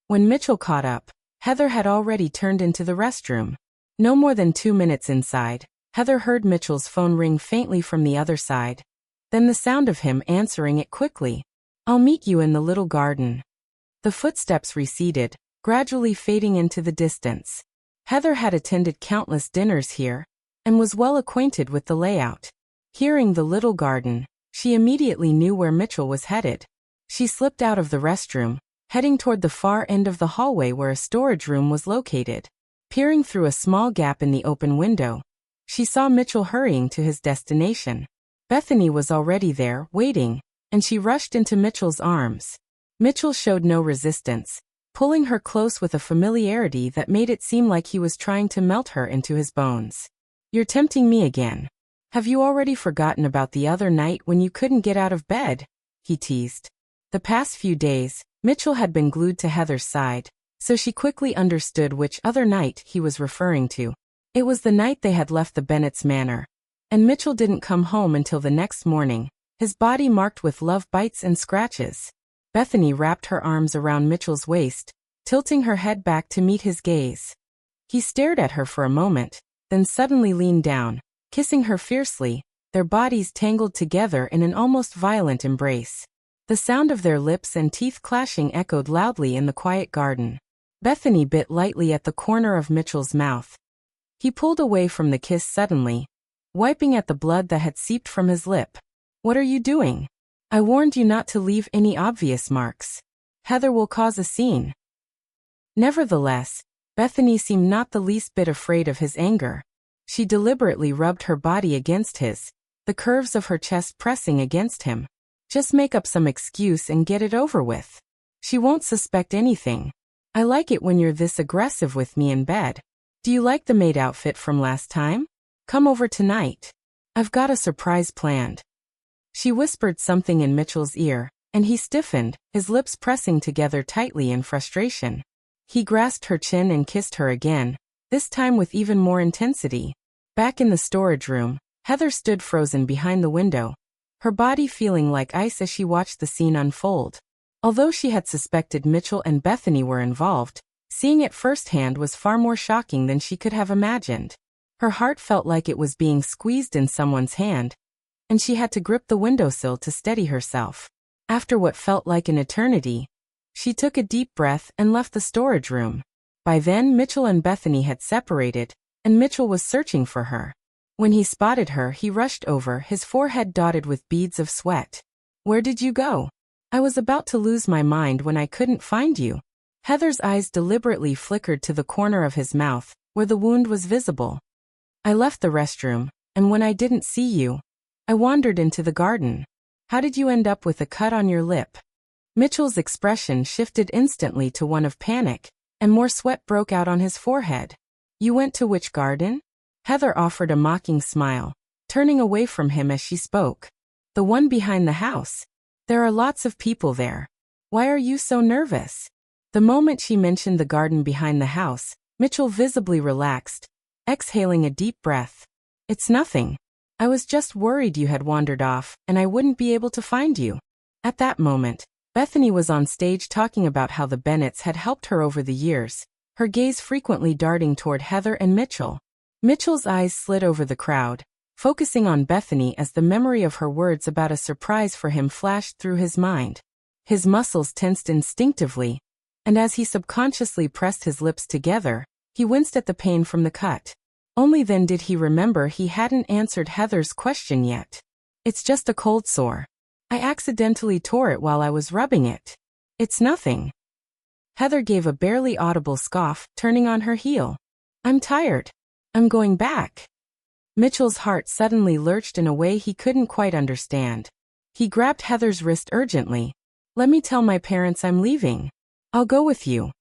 When Mitchell caught up, Heather had already turned into the restroom. No more than 2 minutes inside, Heather heard Mitchell's phone ring faintly from the other side. Then the sound of him answering it quickly. "I'll meet you in the little garden." The footsteps receded, gradually fading into the distance. Heather had attended countless dinners here, and was well acquainted with the layout. Hearing the little garden, she immediately knew where Mitchell was headed. She slipped out of the restroom, heading toward the far end of the hallway where a storage room was located. Peering through a small gap in the open window, she saw Mitchell hurrying to his destination. Bethany was already there, waiting, and she rushed into Mitchell's arms. Mitchell showed no resistance, pulling her close with a familiarity that made it seem like he was trying to melt her into his bones. "You're tempting me again. Have you already forgotten about the other night when you couldn't get out of bed?" he teased. The past few days, Mitchell had been glued to Heather's side, so she quickly understood which other night he was referring to. It was the night they had left the Bennett's manor, and Mitchell didn't come home until the next morning, his body marked with love bites and scratches. Bethany wrapped her arms around Mitchell's waist, tilting her head back to meet his gaze. He stared at her for a moment, then suddenly leaned down, kissing her fiercely, their bodies tangled together in an almost violent embrace. The sound of their lips and teeth clashing echoed loudly in the quiet garden. Bethany bit lightly at the corner of Mitchell's mouth. He pulled away from the kiss suddenly, wiping at the blood that had seeped from his lip. "What are you doing? I warned you not to leave any obvious marks. Heather will cause a scene." Nevertheless, Bethany seemed not the least bit afraid of his anger. She deliberately rubbed her body against his, the curves of her chest pressing against him. "Just make up some excuse and get it over with. She won't suspect anything. I like it when you're this aggressive with me in bed. Do you like the maid outfit from last time? Come over tonight. I've got a surprise planned." She whispered something in Mitchell's ear, and he stiffened, his lips pressing together tightly in frustration. He grasped her chin and kissed her again, this time with even more intensity. Back in the storage room, Heather stood frozen behind the window, her body feeling like ice as she watched the scene unfold. Although she had suspected Mitchell and Bethany were involved, seeing it firsthand was far more shocking than she could have imagined. Her heart felt like it was being squeezed in someone's hand, and she had to grip the windowsill to steady herself. After what felt like an eternity, she took a deep breath and left the storage room. By then Mitchell and Bethany had separated, and Mitchell was searching for her. When he spotted her, he rushed over, his forehead dotted with beads of sweat. "Where did you go? I was about to lose my mind when I couldn't find you." Heather's eyes deliberately flickered to the corner of his mouth, where the wound was visible. "I left the restroom, and when I didn't see you, I wandered into the garden. How did you end up with a cut on your lip?" Mitchell's expression shifted instantly to one of panic, and more sweat broke out on his forehead. "You went to which garden?" Heather offered a mocking smile, turning away from him as she spoke. "The one behind the house. There are lots of people there. Why are you so nervous?" The moment she mentioned the garden behind the house, Mitchell visibly relaxed, exhaling a deep breath. "It's nothing. I was just worried you had wandered off, and I wouldn't be able to find you." At that moment, Bethany was on stage talking about how the Bennetts had helped her over the years, her gaze frequently darting toward Heather and Mitchell. Mitchell's eyes slid over the crowd, focusing on Bethany as the memory of her words about a surprise for him flashed through his mind. His muscles tensed instinctively, and as he subconsciously pressed his lips together, he winced at the pain from the cut. Only then did he remember he hadn't answered Heather's question yet. "It's just a cold sore. I accidentally tore it while I was rubbing it. It's nothing." Heather gave a barely audible scoff, turning on her heel. "I'm tired. I'm going back." Mitchell's heart suddenly lurched in a way he couldn't quite understand. He grabbed Heather's wrist urgently. "Let me tell my parents I'm leaving. I'll go with you."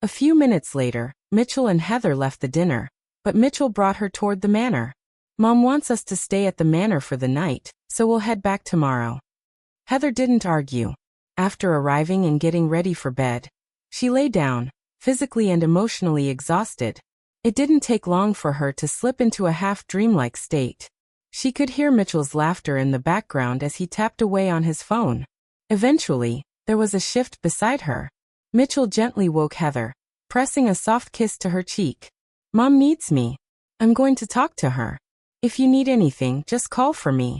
A few minutes later, Mitchell and Heather left the dinner, but Mitchell brought her toward the manor. "Mom wants us to stay at the manor for the night, so we'll head back tomorrow." Heather didn't argue. After arriving and getting ready for bed, she lay down, physically and emotionally exhausted. It didn't take long for her to slip into a half-dreamlike state. She could hear Mitchell's laughter in the background as he tapped away on his phone. Eventually, there was a shift beside her. Mitchell gently woke Heather, pressing a soft kiss to her cheek. Mom needs me. I'm going to talk to her. If you need anything, just call for me.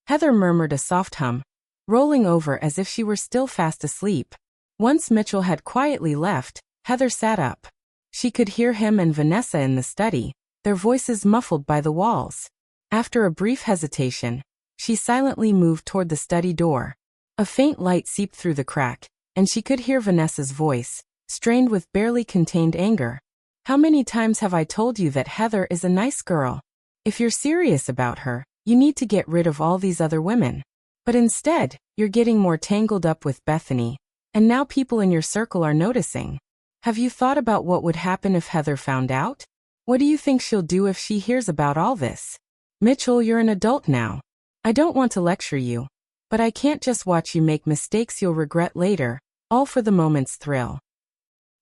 Heather murmured a soft hum, rolling over as if she were still fast asleep. Once Mitchell had quietly left, Heather sat up. She could hear him and Vanessa in the study, their voices muffled by the walls. After a brief hesitation, she silently moved toward the study door. A faint light seeped through the crack, and she could hear Vanessa's voice, strained with barely contained anger. How many times have I told you that Heather is a nice girl? If you're serious about her, you need to get rid of all these other women. But instead, you're getting more tangled up with Bethany, and now people in your circle are noticing. Have you thought about what would happen if Heather found out? What do you think she'll do if she hears about all this? Mitchell, you're an adult now. I don't want to lecture you, but I can't just watch you make mistakes you'll regret later, all for the moment's thrill.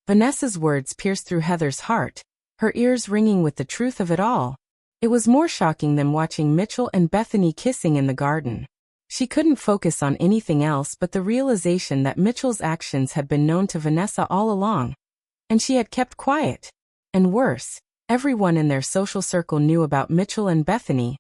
Vanessa's words pierced through Heather's heart, her ears ringing with the truth of it all. It was more shocking than watching Mitchell and Bethany kissing in the garden. She couldn't focus on anything else but the realization that Mitchell's actions had been known to Vanessa all along. And she had kept quiet. And worse, everyone in their social circle knew about Mitchell and Bethany,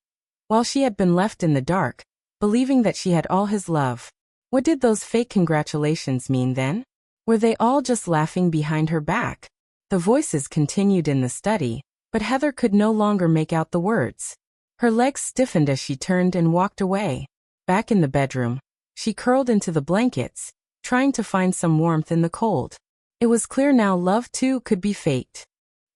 while she had been left in the dark, believing that she had all his love. What did those fake congratulations mean then? Were they all just laughing behind her back? The voices continued in the study, but Heather could no longer make out the words. Her legs stiffened as she turned and walked away. Back in the bedroom, she curled into the blankets, trying to find some warmth in the cold. It was clear now love too could be faked.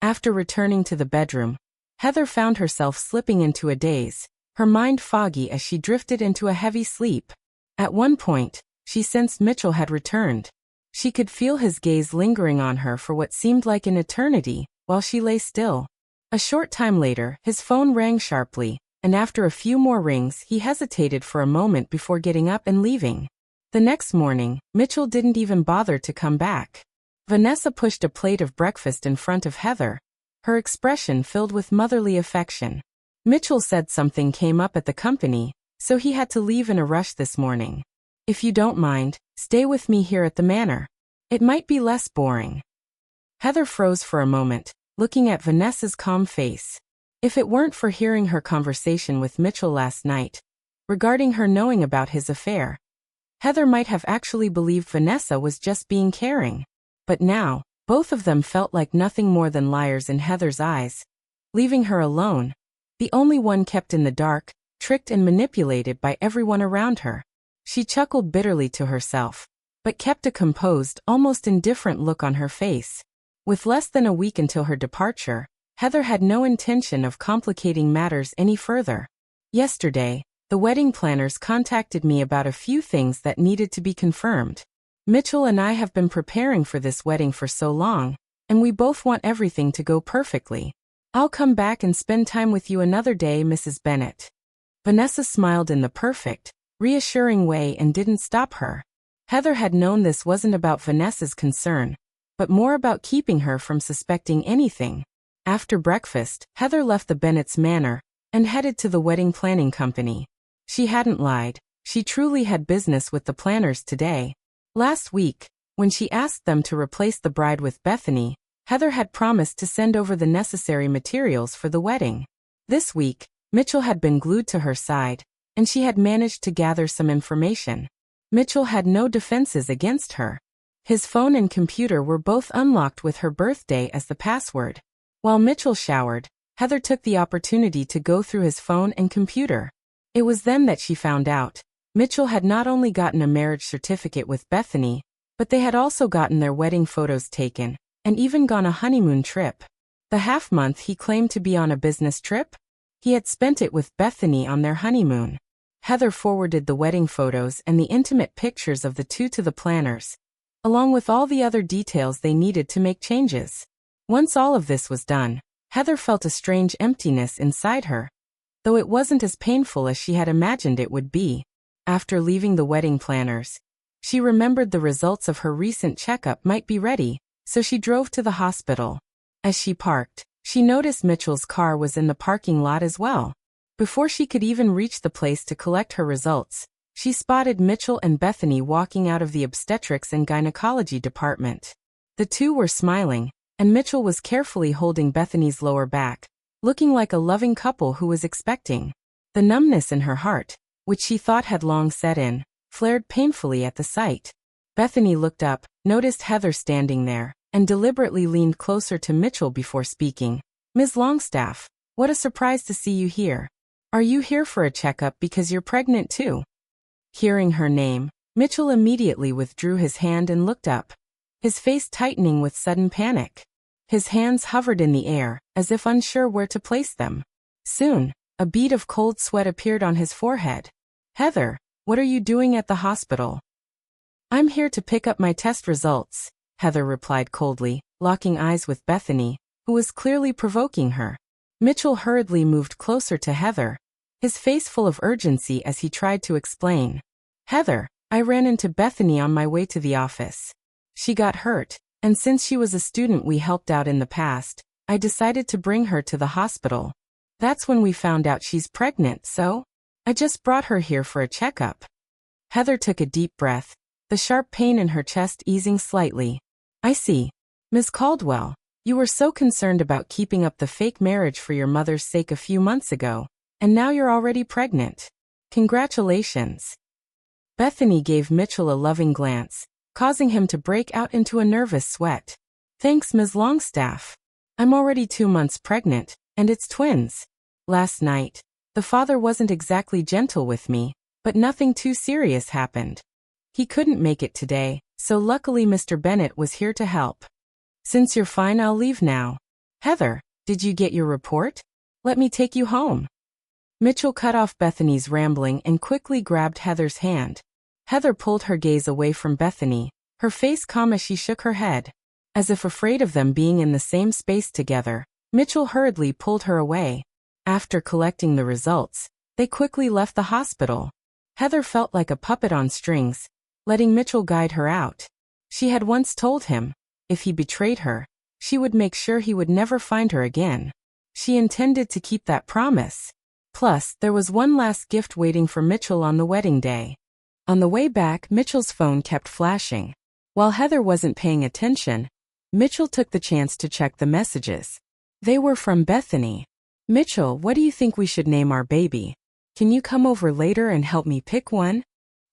After returning to the bedroom, Heather found herself slipping into a daze, her mind foggy as she drifted into a heavy sleep. At one point, she sensed Mitchell had returned. She could feel his gaze lingering on her for what seemed like an eternity, while she lay still. A short time later, his phone rang sharply, and after a few more rings he hesitated for a moment before getting up and leaving. The next morning, Mitchell didn't even bother to come back. Vanessa pushed a plate of breakfast in front of Heather, her expression filled with motherly affection. Mitchell said something came up at the company, so he had to leave in a rush this morning. If you don't mind, stay with me here at the manor. It might be less boring. Heather froze for a moment, looking at Vanessa's calm face. If it weren't for hearing her conversation with Mitchell last night, regarding her knowing about his affair, Heather might have actually believed Vanessa was just being caring. But now, both of them felt like nothing more than liars in Heather's eyes. Leaving her alone, the only one kept in the dark, tricked and manipulated by everyone around her. She chuckled bitterly to herself, but kept a composed, almost indifferent look on her face. With less than a week until her departure, Heather had no intention of complicating matters any further. Yesterday, the wedding planners contacted me about a few things that needed to be confirmed. Mitchell and I have been preparing for this wedding for so long, and we both want everything to go perfectly. I'll come back and spend time with you another day, Mrs. Bennett. Vanessa smiled in the perfect, reassuring way and didn't stop her. Heather had known this wasn't about Vanessa's concern, but more about keeping her from suspecting anything. After breakfast, Heather left the Bennett's manor and headed to the wedding planning company. She hadn't lied. She truly had business with the planners today. Last week, when she asked them to replace the bride with Bethany, Heather had promised to send over the necessary materials for the wedding. This week, Mitchell had been glued to her side, and she had managed to gather some information. Mitchell had no defenses against her. His phone and computer were both unlocked with her birthday as the password. While Mitchell showered, Heather took the opportunity to go through his phone and computer. It was then that she found out. Mitchell had not only gotten a marriage certificate with Bethany, but they had also gotten their wedding photos taken, and even gone a honeymoon trip. The half-month he claimed to be on a business trip? He had spent it with Bethany on their honeymoon. Heather forwarded the wedding photos and the intimate pictures of the two to the planners, along with all the other details they needed to make changes. Once all of this was done, Heather felt a strange emptiness inside her, though it wasn't as painful as she had imagined it would be. After leaving the wedding planners, she remembered the results of her recent checkup might be ready, so she drove to the hospital. As she parked, she noticed Mitchell's car was in the parking lot as well. Before she could even reach the place to collect her results, she spotted Mitchell and Bethany walking out of the obstetrics and gynecology department. The two were smiling, and Mitchell was carefully holding Bethany's lower back, looking like a loving couple who was expecting. The numbness in her heart, which she thought had long set in, flared painfully at the sight. Bethany looked up, noticed Heather standing there, and deliberately leaned closer to Mitchell before speaking. "Ms. Longstaff, what a surprise to see you here. Are you here for a checkup because you're pregnant too?" Hearing her name, Mitchell immediately withdrew his hand and looked up, his face tightening with sudden panic. His hands hovered in the air, as if unsure where to place them. Soon, a bead of cold sweat appeared on his forehead. "Heather, what are you doing at the hospital?" "I'm here to pick up my test results," Heather replied coldly, locking eyes with Bethany, who was clearly provoking her. Mitchell hurriedly moved closer to Heather, his face full of urgency as he tried to explain. "Heather, I ran into Bethany on my way to the office. She got hurt, and since she was a student we helped out in the past, I decided to bring her to the hospital. That's when we found out she's pregnant, so I just brought her here for a checkup." Heather took a deep breath, the sharp pain in her chest easing slightly. "I see. Ms. Caldwell, you were so concerned about keeping up the fake marriage for your mother's sake a few months ago, and now you're already pregnant. Congratulations." Bethany gave Mitchell a loving glance, causing him to break out into a nervous sweat. "Thanks, Ms. Longstaff. I'm already 2 months pregnant, and it's twins. Last night, the father wasn't exactly gentle with me, but nothing too serious happened. He couldn't make it today, so luckily Mr. Bennett was here to help. Since you're fine, I'll leave now. Heather, did you get your report? Let me take you home." Mitchell cut off Bethany's rambling and quickly grabbed Heather's hand. Heather pulled her gaze away from Bethany, her face calm as she shook her head. As if afraid of them being in the same space together, Mitchell hurriedly pulled her away. After collecting the results, they quickly left the hospital. Heather felt like a puppet on strings, letting Mitchell guide her out. She had once told him, if he betrayed her, she would make sure he would never find her again. She intended to keep that promise. Plus, there was one last gift waiting for Mitchell on the wedding day. On the way back, Mitchell's phone kept flashing. While Heather wasn't paying attention, Mitchell took the chance to check the messages. They were from Bethany. "Mitchell, what do you think we should name our baby? Can you come over later and help me pick one?"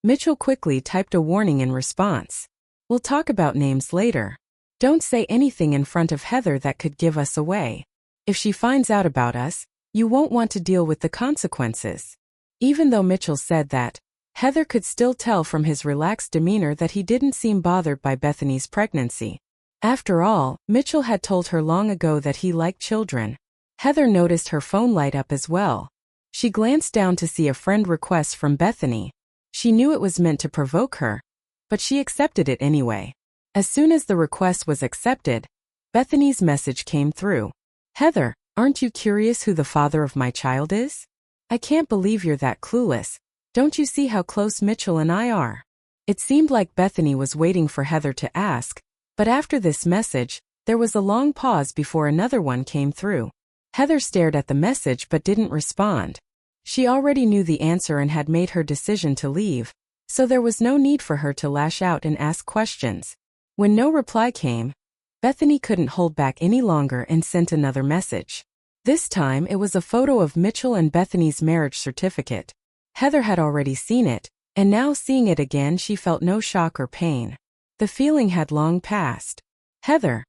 Mitchell quickly typed a warning in response. "We'll talk about names later. Don't say anything in front of Heather that could give us away. If she finds out about us, you won't want to deal with the consequences." Even though Mitchell said that, Heather could still tell from his relaxed demeanor that he didn't seem bothered by Bethany's pregnancy. After all, Mitchell had told her long ago that he liked children. Heather noticed her phone light up as well. She glanced down to see a friend request from Bethany. She knew it was meant to provoke her, but she accepted it anyway. As soon as the request was accepted, Bethany's message came through. "Heather, aren't you curious who the father of my child is? I can't believe you're that clueless. Don't you see how close Mitchell and I are?" It seemed like Bethany was waiting for Heather to ask, but after this message, there was a long pause before another one came through. Heather stared at the message but didn't respond. She already knew the answer and had made her decision to leave, so there was no need for her to lash out and ask questions. When no reply came, Bethany couldn't hold back any longer and sent another message. This time it was a photo of Mitchell and Bethany's marriage certificate. Heather had already seen it, and now seeing it again she felt no shock or pain. The feeling had long passed. "Heather,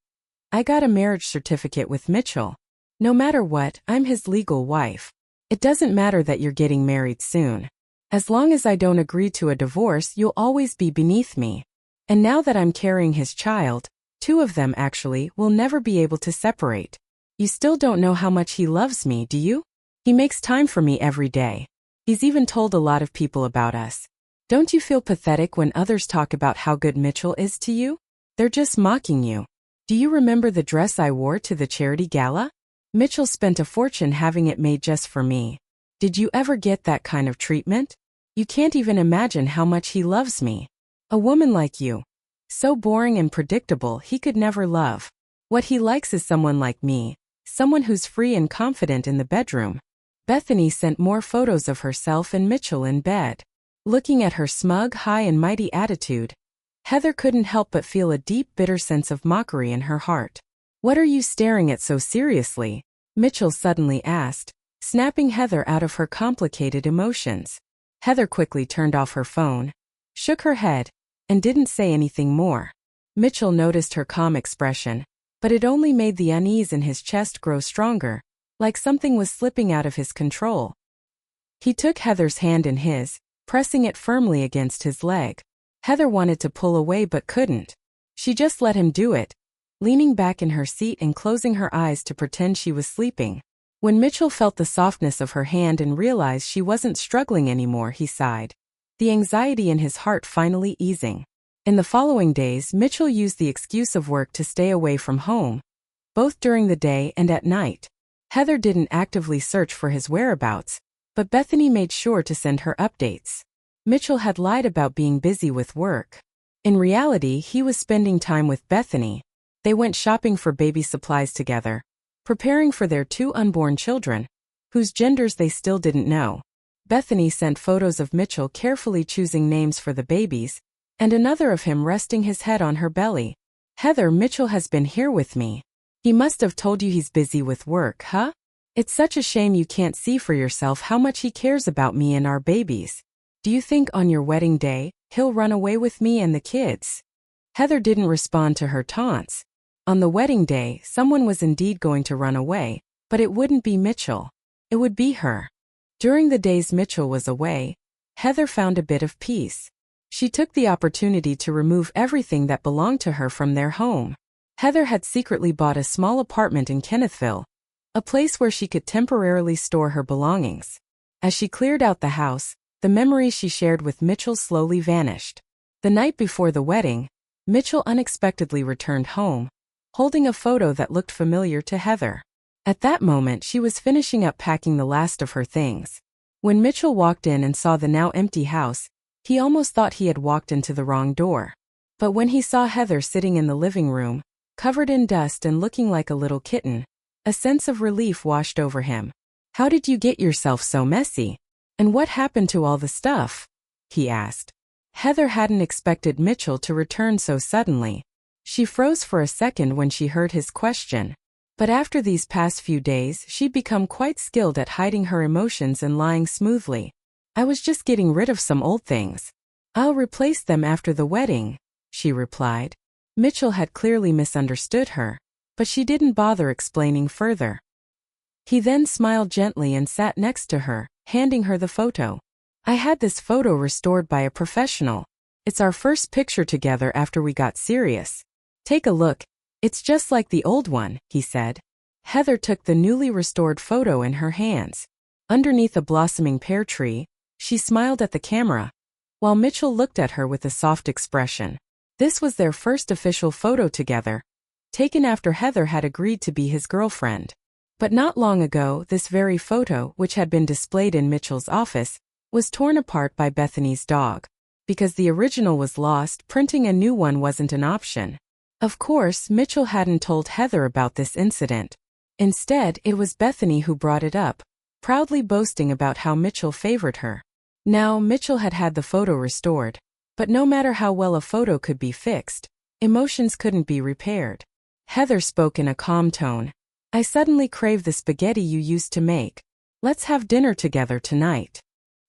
I got a marriage certificate with Mitchell. No matter what, I'm his legal wife. It doesn't matter that you're getting married soon. As long as I don't agree to a divorce, you'll always be beneath me. And now that I'm carrying his child, 2 of them actually, will never be able to separate. You still don't know how much he loves me, do you? He makes time for me every day. He's even told a lot of people about us. Don't you feel pathetic when others talk about how good Mitchell is to you? They're just mocking you. Do you remember the dress I wore to the charity gala? Mitchell spent a fortune having it made just for me. Did you ever get that kind of treatment? You can't even imagine how much he loves me. A woman like you. So boring and predictable he could never love. What he likes is someone like me, someone who's free and confident in the bedroom." Bethany sent more photos of herself and Mitchell in bed. Looking at her smug, high and mighty attitude, Heather couldn't help but feel a deep, bitter sense of mockery in her heart. "What are you staring at so seriously?" Mitchell suddenly asked, snapping Heather out of her complicated emotions. Heather quickly turned off her phone, shook her head, and didn't say anything more. Mitchell noticed her calm expression, but it only made the unease in his chest grow stronger, like something was slipping out of his control. He took Heather's hand in his, pressing it firmly against his leg. Heather wanted to pull away but couldn't. She just let him do it, leaning back in her seat and closing her eyes to pretend she was sleeping. When Mitchell felt the softness of her hand and realized she wasn't struggling anymore, he sighed, the anxiety in his heart finally easing. In the following days, Mitchell used the excuse of work to stay away from home, both during the day and at night. Heather didn't actively search for his whereabouts, but Bethany made sure to send her updates. Mitchell had lied about being busy with work. In reality, he was spending time with Bethany. They went shopping for baby supplies together, preparing for their 2 unborn children, whose genders they still didn't know. Bethany sent photos of Mitchell carefully choosing names for the babies, and another of him resting his head on her belly. "Heather, Mitchell has been here with me. He must have told you he's busy with work, huh? It's such a shame you can't see for yourself how much he cares about me and our babies. Do you think on your wedding day, he'll run away with me and the kids?" Heather didn't respond to her taunts. On the wedding day, someone was indeed going to run away, but it wouldn't be Mitchell. It would be her. During the days Mitchell was away, Heather found a bit of peace. She took the opportunity to remove everything that belonged to her from their home. Heather had secretly bought a small apartment in Kennethville, a place where she could temporarily store her belongings. As she cleared out the house, the memories she shared with Mitchell slowly vanished. The night before the wedding, Mitchell unexpectedly returned home, holding a photo that looked familiar to Heather. At that moment, she was finishing up packing the last of her things. When Mitchell walked in and saw the now empty house, he almost thought he had walked into the wrong door. But when he saw Heather sitting in the living room, covered in dust and looking like a little kitten, a sense of relief washed over him. "How did you get yourself so messy? And what happened to all the stuff?" he asked. Heather hadn't expected Mitchell to return so suddenly. She froze for a second when she heard his question. But after these past few days, she'd become quite skilled at hiding her emotions and lying smoothly. "I was just getting rid of some old things. I'll replace them after the wedding," she replied. Mitchell had clearly misunderstood her, but she didn't bother explaining further. He then smiled gently and sat next to her, handing her the photo. "I had this photo restored by a professional. It's our first picture together after we got serious. Take a look. It's just like the old one," he said. Heather took the newly restored photo in her hands. Underneath a blossoming pear tree, she smiled at the camera, while Mitchell looked at her with a soft expression. This was their first official photo together, taken after Heather had agreed to be his girlfriend. But not long ago, this very photo, which had been displayed in Mitchell's office, was torn apart by Bethany's dog. Because the original was lost, printing a new one wasn't an option. Of course, Mitchell hadn't told Heather about this incident. Instead, it was Bethany who brought it up, proudly boasting about how Mitchell favored her. Now, Mitchell had had the photo restored, but no matter how well a photo could be fixed, emotions couldn't be repaired. Heather spoke in a calm tone. "I suddenly crave the spaghetti you used to make. Let's have dinner together tonight."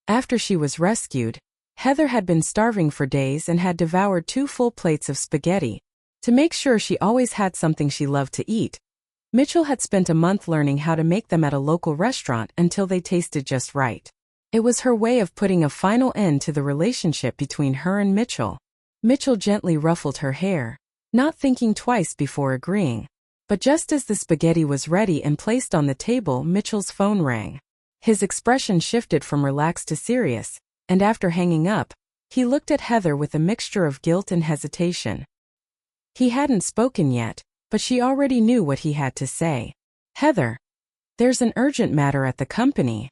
After she was rescued, Heather had been starving for days and had devoured 2 full plates of spaghetti. To make sure she always had something she loved to eat, Mitchell had spent a month learning how to make them at a local restaurant until they tasted just right. It was her way of putting a final end to the relationship between her and Mitchell. Mitchell gently ruffled her hair, not thinking twice before agreeing. But just as the spaghetti was ready and placed on the table, Mitchell's phone rang. His expression shifted from relaxed to serious, and after hanging up, he looked at Heather with a mixture of guilt and hesitation. He hadn't spoken yet, but she already knew what he had to say. "Heather, there's an urgent matter at the company."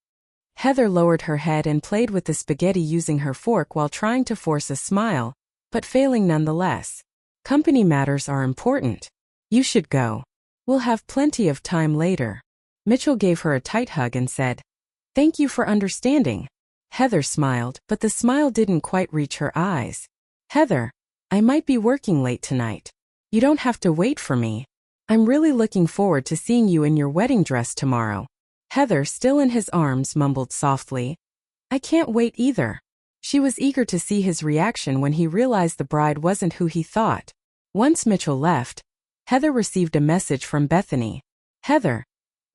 Heather lowered her head and played with the spaghetti using her fork while trying to force a smile, but failing nonetheless. "Company matters are important. You should go. We'll have plenty of time later." Mitchell gave her a tight hug and said, "Thank you for understanding." Heather smiled, but the smile didn't quite reach her eyes. Heather, I might be working late tonight. You don't have to wait for me. I'm really looking forward to seeing you in your wedding dress tomorrow. Heather, still in his arms, mumbled softly, I can't wait either. She was eager to see his reaction when he realized the bride wasn't who he thought. Once Mitchell left, Heather received a message from Bethany. Heather,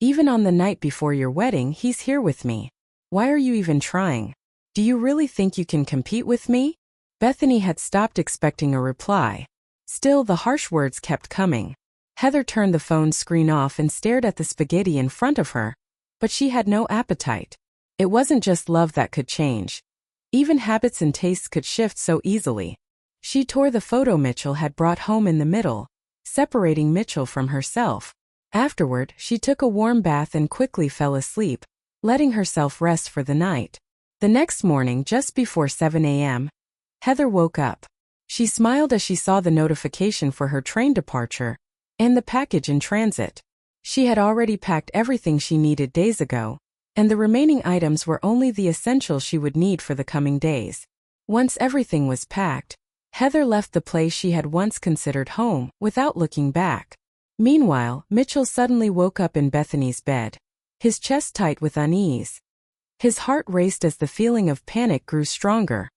even on the night before your wedding, he's here with me. Why are you even trying? Do you really think you can compete with me? Bethany had stopped expecting a reply. Still, the harsh words kept coming. Heather turned the phone screen off and stared at the spaghetti in front of her, but she had no appetite. It wasn't just love that could change. Even habits and tastes could shift so easily. She tore the photo Mitchell had brought home in the middle, separating Mitchell from herself. Afterward, she took a warm bath and quickly fell asleep, letting herself rest for the night. The next morning, just before 7 a.m., Heather woke up. She smiled as she saw the notification for her train departure and the package in transit. She had already packed everything she needed days ago, and the remaining items were only the essentials she would need for the coming days. Once everything was packed, Heather left the place she had once considered home without looking back. Meanwhile, Mitchell suddenly woke up in Bethany's bed, his chest tight with unease. His heart raced as the feeling of panic grew stronger.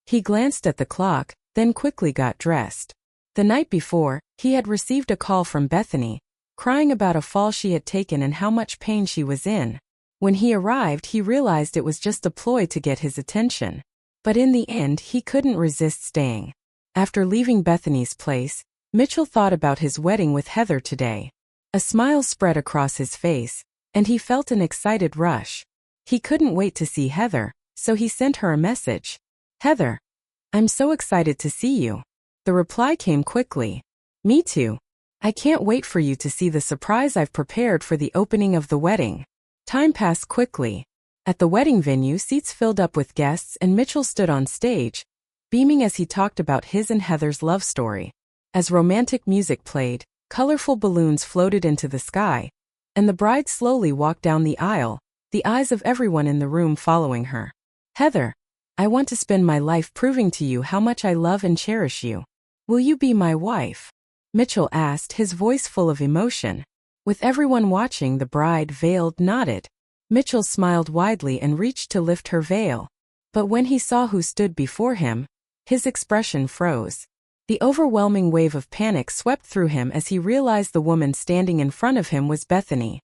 He glanced at the clock, then quickly got dressed. The night before, he had received a call from Bethany, crying about a fall she had taken and how much pain she was in. When he arrived, he realized it was just a ploy to get his attention. But in the end, he couldn't resist staying. After leaving Bethany's place, Mitchell thought about his wedding with Heather today. A smile spread across his face, and he felt an excited rush. He couldn't wait to see Heather, so he sent her a message. Heather, I'm so excited to see you. The reply came quickly. Me too. I can't wait for you to see the surprise I've prepared for the opening of the wedding. Time passed quickly. At the wedding venue, seats filled up with guests and Mitchell stood on stage, beaming as he talked about his and Heather's love story. As romantic music played, colorful balloons floated into the sky, and the bride slowly walked down the aisle, the eyes of everyone in the room following her. Heather, I want to spend my life proving to you how much I love and cherish you. Will you be my wife? Mitchell asked, his voice full of emotion. With everyone watching, the bride, veiled, nodded. Mitchell smiled widely and reached to lift her veil. But when he saw who stood before him, his expression froze. The overwhelming wave of panic swept through him as he realized the woman standing in front of him was Bethany.